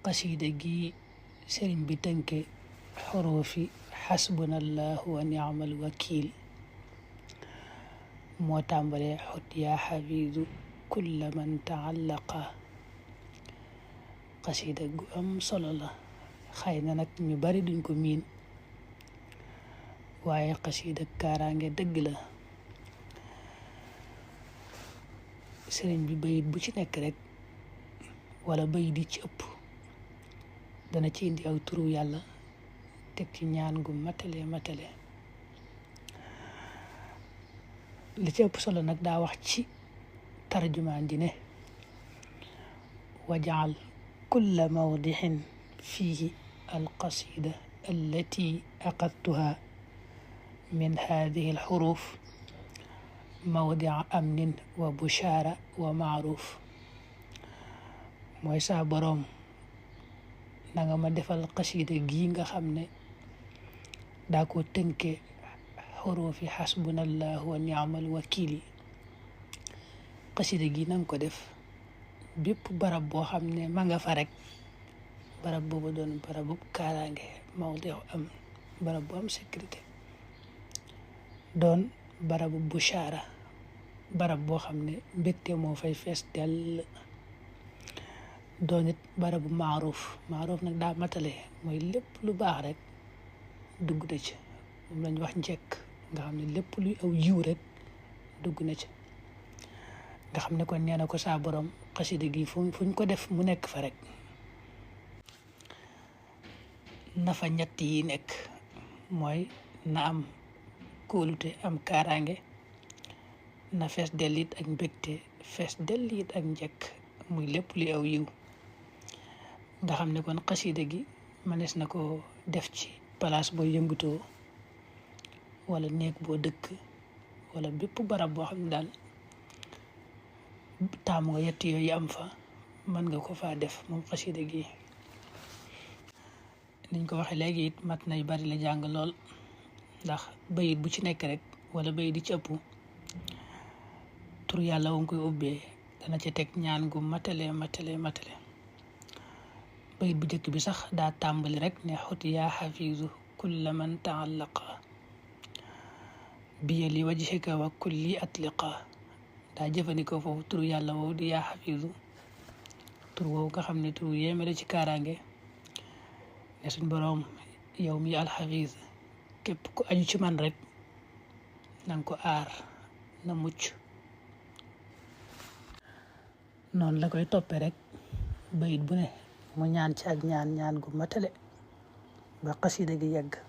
qasida gi sëriñ bi tënke xurufi xasbunallahu wa ni'mal wakil moo tàmbale xut yaa xafiidu kulla man taallaqa. qasida gu am solo la, xëy na nag ñu bari duñ ko miin, waaye qasida kaaraange dëgg la. sëriñ bi bayit bu ci nekk rek wala bayit yi ci ëpp dana ci indi aw turu yàlla teg ci ñaan gu matale li ci ëpp solo nag daa wax ci tarjumaan ji ne wajaal kulla mawdixin fiihi alqasida allati aqadtuha min hadihi alxuruf mawdia amnin wa bushaara wa maaruf. mooy saa boroom na nga ma defal qasida gii nga xam ne daa ko tënke xurufi xasbunallahu wa ni'mal wakili. qasida gi nanga ko def bépp barab boo xam ne ma nga fa rek, barab boobu doon barabu kaaraange, mawdi am barab bu am sécurité, doon barabu bushaara, barab boo xam ne mbégte moo fay fees dell, doon it barabu maaruf nag daa matale, mooy lépp lu baax rek dugg na ci, moom lañ wax njëkk, nga xam ne lépp luy aw yiw rek dugg na ci. nga xam ne kon nee na ko saa borom xasida gi fuñ ko def mu nekk fa rek na fa ñett yi nekk, mooy na am kóolute, am kaaraange, na fees dellit ak mbégte, fees dellit ak njëkk, muy lépp luy aw yiw. nga xam ne kon xasida gi mënees na ko def ci palaas boo yëngutoo wala néeg boo dëkk wala bépp barab boo xam ne daal taamu nga yett yooyu am fa, mën nga ko faa def moom xasida gi. niñ ko waxee léegi it mat nay bari la jàng lool, ndax bayit bu ci nekk rek wala bayit di ci ëpp tur yàlla wa nga koy ubbee dana ca teg ñaan gu matale. bayit bu njëkk bi sax daa tàmbali rek ne xut yaa xafiizu kulla man taallaqa biya li wajhika wa kulli atliqa. daa jëfandikoo foofu turu yàlla woowu di yaa xafiizu, tur woowu nga xam ne turu yéeme la ci kaaraange, ne suñ boroom yow mi alxafiis képp ku aju ci man rek nanga ko aar na mucc. noonu la koy toppee rek bayit bu ne mu ñaan ci ak ñaan gu matale ba xasida gi yegg.